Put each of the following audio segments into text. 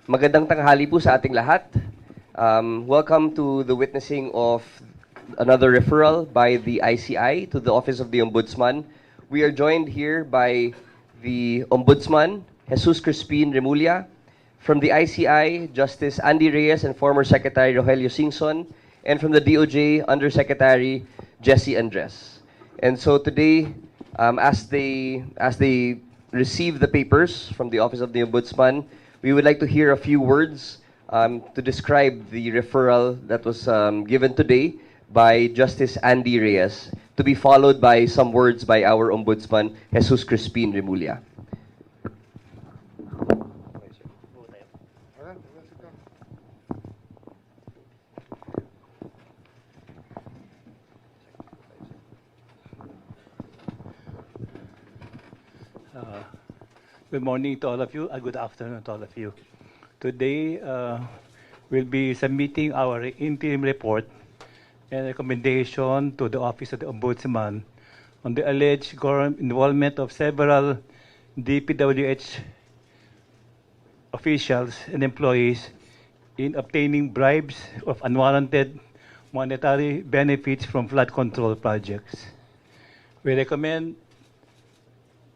Magandang tanghali po sa ating lahat. Welcome to the witnessing of another referral by the ICI to the Office of the Ombudsman. We are joined here by the Ombudsman, Jesus Crispin Remulla, from the ICI, Justice Andy Reyes and former Secretary Rogelio Singson, and from the DOJ, Undersecretary Jesse Andres. And so today, as they receive the papers from the Office of the Ombudsman, we would like to hear a few words to describe the referral that was given today by Justice Andy Reyes, to be followed by some words by our Ombudsman, Jesus Crispin Remulla. Good morning to all of you, good afternoon to all of you. Today, we'll be submitting our interim report and recommendation to the Office of the Ombudsman on the alleged involvement of several DPWH officials and employees in obtaining bribes of unwarranted monetary benefits from flood control projects. We recommend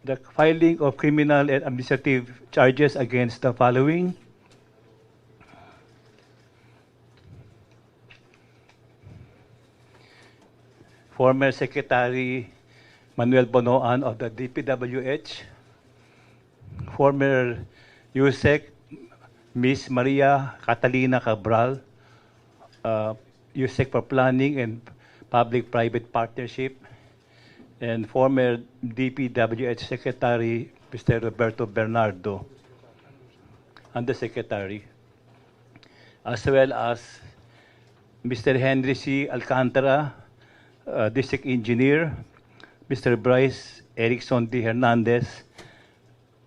the filing of criminal and administrative charges against the following: former Secretary Manuel Bonoan of the DPWH, former USEC Ms. Maria Catalina Cabral, USEC for Planning and Public-Private Partnership, and former DPWH Secretary Mr. Roberto Bernardo, Undersecretary, as well as Mr. Henry C. Alcantara, District Engineer, Mr. Bryce Erickson D. Hernandez,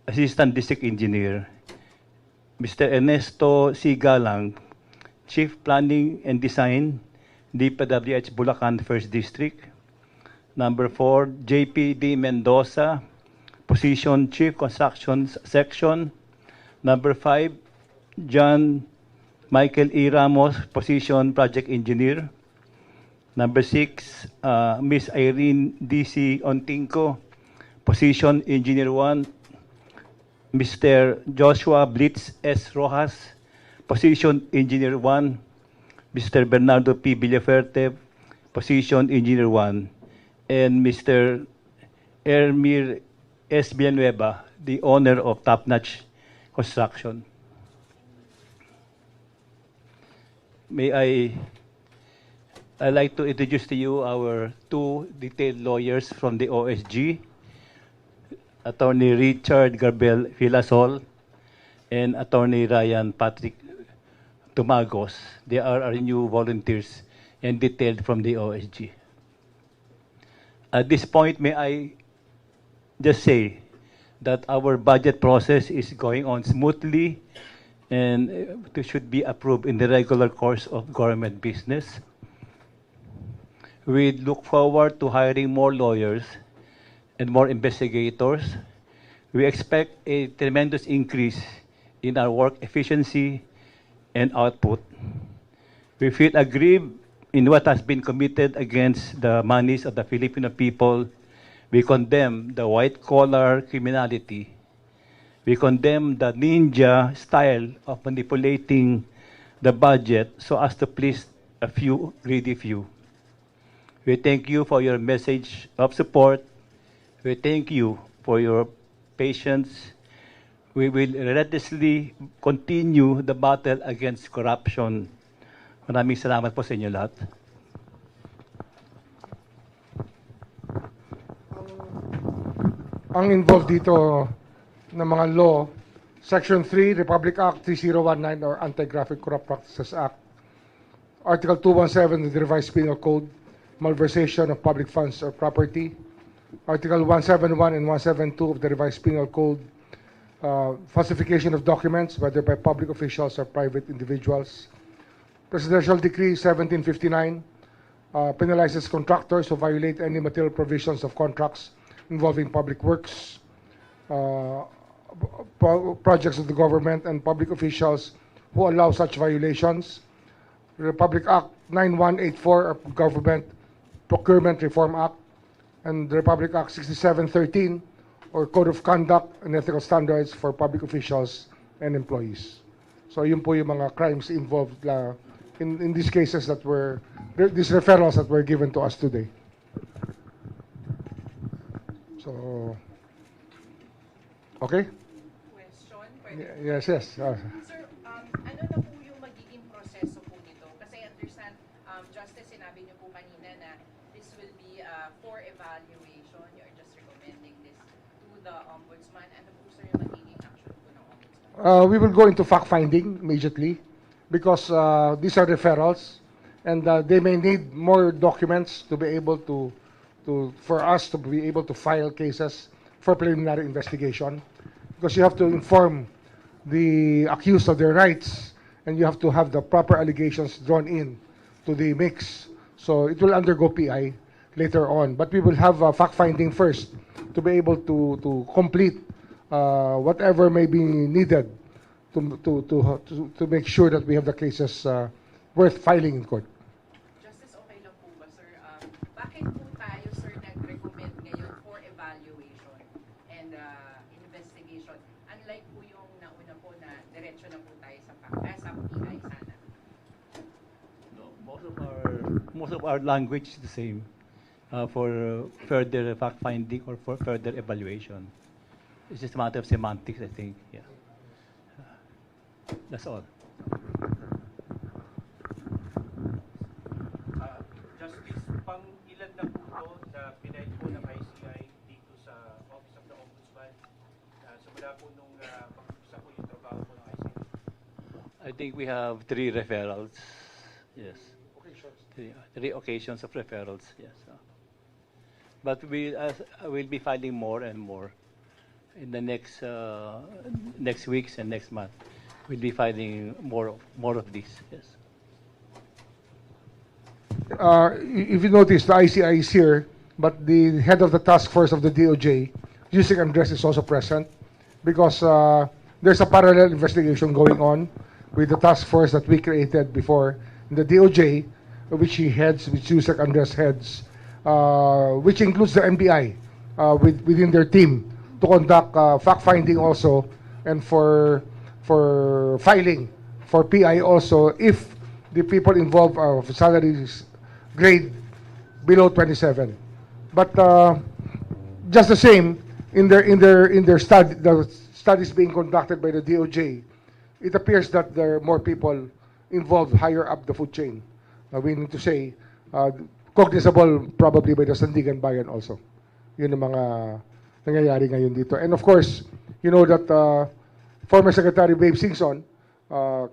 Assistant District Engineer, Mr. Ernesto C. Galang, Chief Planning and Design, DPWH Bulacan 1st District. Number 4, JPD Mendoza, position Chief Construction Section. Number 5, John Michael E. Ramos, position Project Engineer. Number 6, Ms. Irene D.C. Ontinco, position Engineer 1. Mr. Joshua Blitz S. Rojas, position Engineer 1. Mr. Bernardo P. Villaferte, position Engineer 1. And Mr. Ermir S. Villanueva, the owner of Top Notch Construction. I'd like to introduce to you our two detailed lawyers from the OSG, Attorney Richard Garbel Villasol and Attorney Ryan Patrick Tumagos. They are our new volunteers and detailed from the OSG. At this point, may I just say that our budget process is going on smoothly and it should be approved in the regular course of government business. We look forward to hiring more lawyers and more investigators. We expect a tremendous increase in our work efficiency and output. We feel aggrieved in what has been committed against the monies of the Filipino people. We condemn the white-collar criminality. We condemn the ninja style of manipulating the budget so as to please a few greedy few. We thank you for your message of support. We thank you for your patience. We will relentlessly continue the battle against corruption. Maraming salamat po sa inyo lahat. Ang involved dito ng mga law, Section 3, Republic Act 3019 or Anti-Graphic Corrupt Practices Act, Article 217 of the Revised Penal Code, malversation of public funds or property, Article 171 and 172 of the Revised Penal Code, falsification of documents, whether by public officials or private individuals, Presidential Decree 1759 penalizes contractors who violate any material provisions of contracts involving public works. projects of the government and public officials who allow such violations. Republic Act 9184, of Government Procurement Reform Act, and the Republic Act 6713, or Code of Conduct and Ethical Standards for Public Officials and Employees. So yun po yung mga crimes involved in these cases that were, these referrals that were given to us today. So, okay? Question? Pwede po. Yes. Sir, ano na po yung magiging proseso po nito? Kasi I understand, Justice, sinabi niyo po kanina na this will be for evaluation. You're just recommending this to the Ombudsman. Ano po, sir, yung magiging action po ng Ombudsman? We will go into fact-finding immediately because these are referrals and they may need more documents to be able to for us to be able to file cases for preliminary investigation, because you have to inform the accused of their rights and you have to have the proper allegations drawn in to the mix. So it will undergo PI later on, but we will have fact-finding first to be able to complete whatever may be needed to make sure that we have the cases worth filing in court. Justice, okay lang po ba, sir? Bakit po tayo, sir, nag-recommend ngayon for evaluation and investigation? Unlike po yung nauna po na diretso na po tayo sa PI sana. No, most of our language is the same for further fact finding or for further evaluation. It's just a matter of semantics, I think. Yeah. That's all. Justice, pang ilan na po ito na pinahid po ng ICI dito sa Office of the Ombudsman? Simula po nung pag-umpisa po yung trabaho po ng ICI. I think we have 3 referrals. Yes. Three occasions of referrals. Yes. But we will be filing more and more in the next weeks and next month. We'll be filing more of these. Yes. If you notice, the ICI is here, but the head of the task force of the DOJ, Yusek Andres, is also present because there's a parallel investigation going on with the task force that we created before in the DOJ, which he heads, which Yusek Andres heads, which includes the NBI within their team to conduct fact-finding also and for filing for PI also if the people involved are of salaries grade below 27. But just the same, in their study, the studies being conducted by the DOJ, it appears that there are more people involved higher up the food chain. We need to say, cognizable probably by the Sandigan Bayan also. Yun ang mga nangyayari ngayon dito. And of course, you know that former Secretary Babe Singson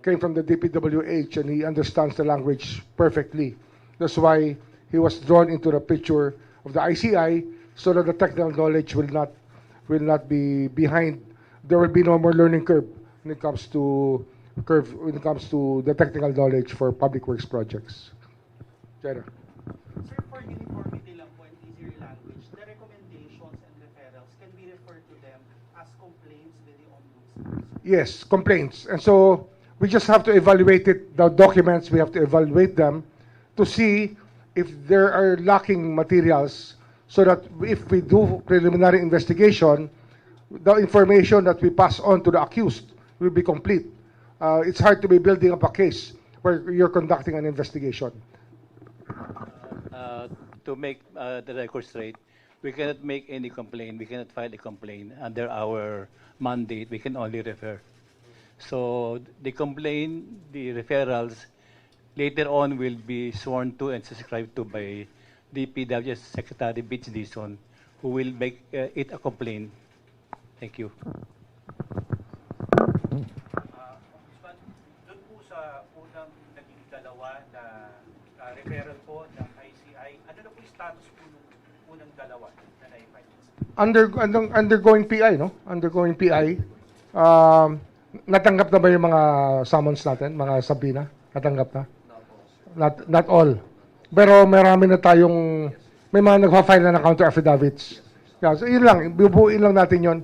came from the DPWH and he understands the language perfectly. That's why he was drawn into the picture of the ICI so that the technical knowledge will not be behind. There will be no more learning curve when it comes to the technical knowledge for public works projects. Jenna. Sir, for uniformity lang po and easier language, the recommendations and referrals, can we refer to them as complaints with the Ombudsman? Yes, complaints. And so we just have to evaluate it, the documents, we have to evaluate them to see if there are lacking materials so that if we do preliminary investigation, the information that we pass on to the accused will be complete. It's hard to be building up a case where you're conducting an investigation. To make the record straight, we cannot make any complaint. We cannot file a complaint under our mandate. We can only refer. So the complaint, the referrals, later on will be sworn to and subscribed to by DPWH Secretary Bitch Dison, who will make it a complaint. Thank you. Ombudsman, doon po sa unang naging dalawa na referral po ng ICI, ano na po yung status po ng unang dalawa na na-file? Undergoing PI, no? Undergoing PI. Natanggap na ba yung mga summons natin, mga sabina? Natanggap na? Not all. Pero marami na tayong, may mga nagpa-file na ng counter affidavits. Yeah, so yun lang, bubuin lang natin yun.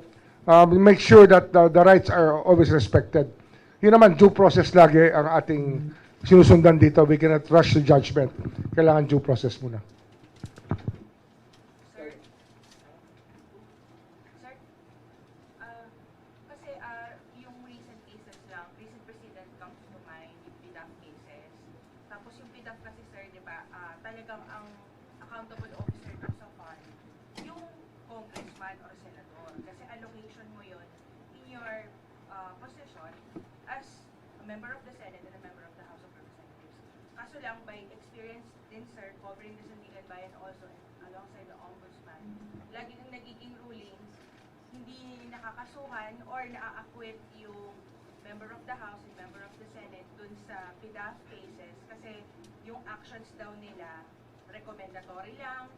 make sure that the rights are always respected. Yun naman, due process lagi ang ating sinusundan dito. We cannot rush to judgment. Kailangan due process muna. Sir, kasi yung recent cases lang, recent precedent comes to mind, yung PDAF cases. Tapos yung PDAF kasi sir, di ba, talagang ang accountable officer ng sa fund, yung congressman or senador. Kasi allocation mo yun in your position as a member of the Senate and a member of the House of Representatives. Kaso lang, by experience din sir, covering the Sandigan Bayan also alongside the Ombudsman, lagi nang nagiging rulings, hindi nakakasuhan or naa-acquit yung member of the House and member of the Senate dun sa PDAF cases kasi yung actions daw nila recommendatory lang,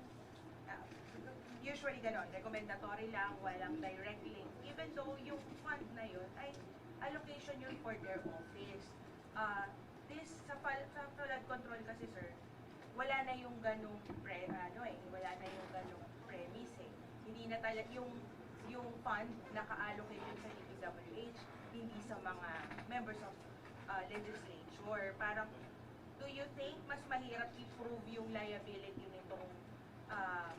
usually gano'n, recommendatory lang, walang direct link, even though yung fund na yun ay allocation yun for their office. Sa flood control kasi sir, wala na yung ganong wala na yung ganong premise eh. Hindi na talaga yung fund naka-allocate yun sa DPWH, hindi sa mga members of legislature. Parang, do you think mas mahirap i-prove yung liability nitong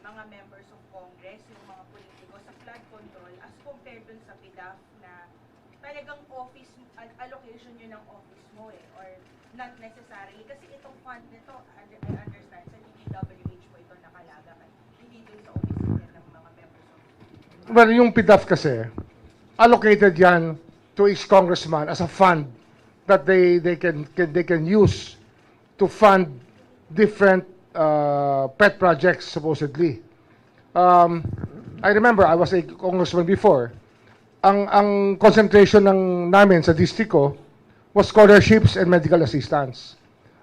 mga members of Congress, yung mga politiko sa flood control as compared dun sa PDAF na talagang office, allocation yun ng office mo eh, or not necessarily. Kasi itong fund nito, I understand, sa DPWH mo ito nakalaga, hindi dun sa office din ng mga members of. Well, yung PDAF kasi, allocated yan to each congressman as a fund that they can use to fund different pet projects, supposedly. I remember, I was a congressman before. Ang concentration namin sa distrito was scholarships and medical assistance.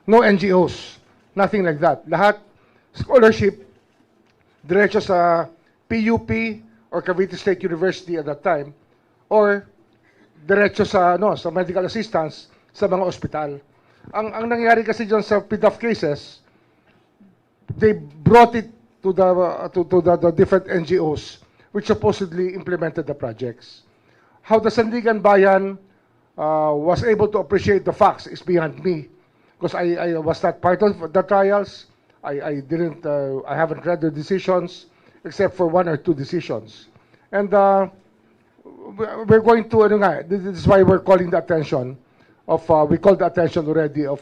No NGOs, nothing like that. Lahat scholarship, diretso sa PUP or Cavite State University at that time, or diretso sa medical assistance sa mga ospital. Ang nangyari kasi diyan sa PDAF cases, they brought it to the different NGOs which supposedly implemented the projects. How the Sandigan Bayan was able to appreciate the facts is beyond me, because I was not part of the trials. I haven't read the decisions except for one or two decisions, and we're going to this is why we're calling the attention of we called the attention already of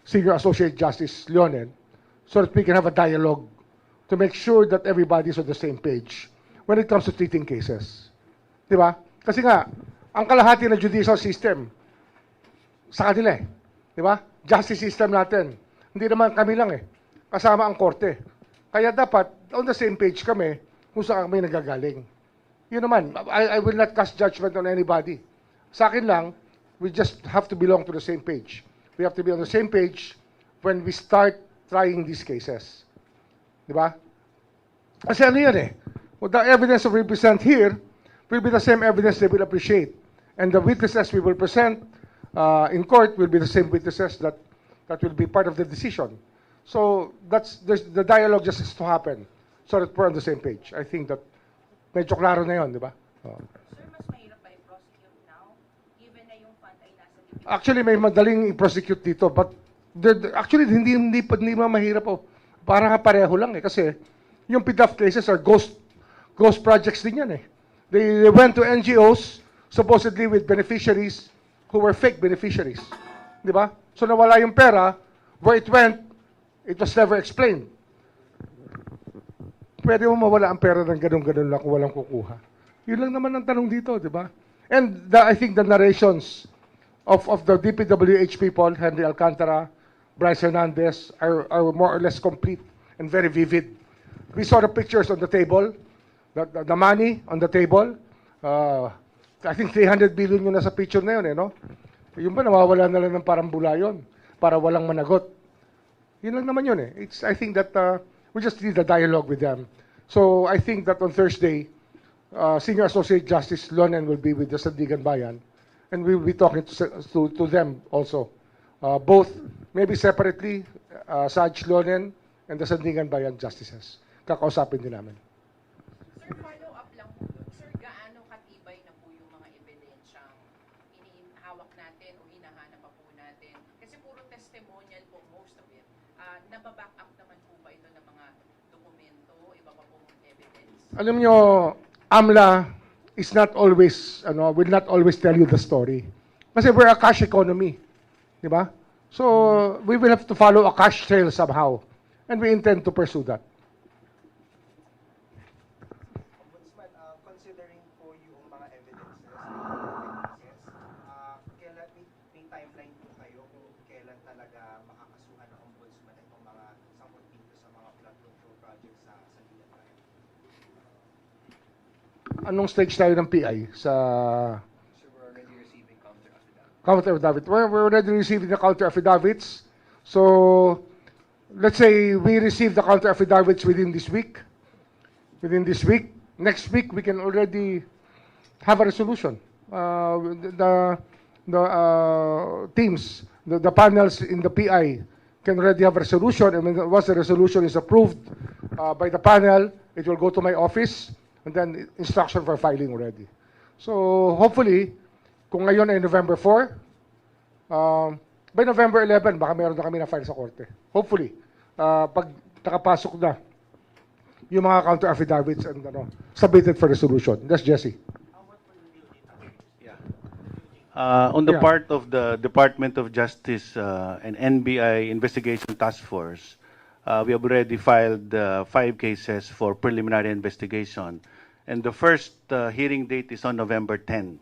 Senior Associate Justice Leonen, so that we can have a dialogue to make sure that everybody's on the same page when it comes to treating cases. Di ba? Kasi nga, ang kalahati ng judicial system, sa kanila eh. Di ba? Justice system natin. Hindi naman kami lang eh. Kasama ang korte. Kaya dapat, on the same page kami, kung saan kami nagagaling. Yun naman, I will not cast judgment on anybody. Sa akin lang, we just have to belong to the same page. We have to be on the same page when we start trying these cases. Di ba? Kasi ano yan eh. The evidence we present here will be the same evidence they will appreciate. And the witnesses we will present in court will be the same witnesses that will be part of the decision. So the dialogue just has to happen so that we're on the same page. I think that medyo klaro na yun, di ba? Sir, mas mahirap ba i-prosecute now? Given na yung fund ay nasa DPWH? Actually, may madaling i-prosecute dito, but actually, hindi mahirap po. Parang pareho lang eh, kasi yung PDAF cases are ghost projects din yan eh. They went to NGOs, supposedly with beneficiaries who were fake beneficiaries. Di ba? So nawala yung pera, where it went, it was never explained. Pwede mo mawala ang pera ng ganun-ganun lang kung walang kukuha. Yun lang naman ang tanong dito, di ba? And I think the narrations of the DPWH people, Henry Alcantara, Bryce Hernandez, are more or less complete and very vivid. We saw the pictures on the table, the money on the table. I think 300 billion yung nasa picture na yun, eh, no? Yung ba, nawawala na lang ng parang bula yun para walang managot. Yun lang naman yun, eh. I think that we just need a dialogue with them. So I think that on Thursday, Senior Associate Justice Lonen will be with the Sandigan Bayan, and we will be talking to them also. Both, maybe separately, Saj Lonen and the Sandigan Bayan Justices. Kakausapin din namin. Sir, follow up lang po doon. Sir, gaano katibay natin o hinahanap pa po natin? Kasi puro testimonial po, most of it. Nababack up naman po ba ito ng mga dokumento, iba pa pong evidence? Alam nyo, AMLA is not always, will not always tell you the story. Kasi we're a cash economy. Di ba? So, we will have to follow a cash trail somehow. And we intend to pursue that. Ombudsman, considering po yung mga evidences, kailan may timeline po kayo kung kailan talaga makakasuhan ng ombudsman itong mga sangkot dito sa mga flood control projects sa Lilan Bayan? Anong stage tayo ng PI sa So we're already receiving counter affidavit. counter affidavit? We're already receiving the counter affidavits. So, let's say we receive the counter affidavits within this week. Within this week. Next week, we can already have a resolution. The teams, the panels in the PI can already have a resolution. And once the resolution is approved by the panel, it will go to my office and then instruction for filing already. So hopefully, kung ngayon ay November 4, by November 11, baka meron na kami na file sa korte. Hopefully, pag nakapasok na yung mga counter affidavits and submitted for resolution. That's Jesse. On the Yeah. part of the Department of Justice and NBI Investigation Task Force, we have already filed 5 cases for preliminary investigation. And the first hearing date is on November 10.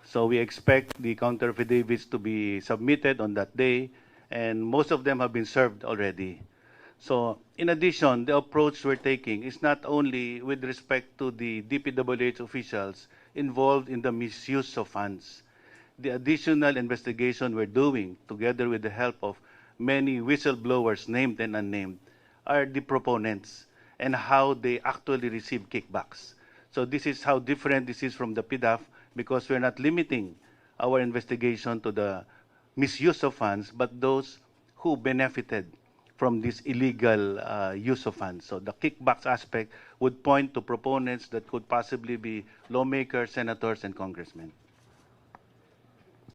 So we expect the counter affidavits to be submitted on that day, and most of them have been served already. So in addition, the approach we're taking is not only with respect to the DPWH officials involved in the misuse of funds. The additional investigation we're doing, together with the help of many whistleblowers, named and unnamed, are the proponents and how they actually receive kickbacks. So this is how different this is from the PDAF, because we're not limiting our investigation to the misuse of funds, but those who benefited from this illegal use of funds. So the kickbacks aspect would point to proponents that could possibly be lawmakers, senators, and congressmen.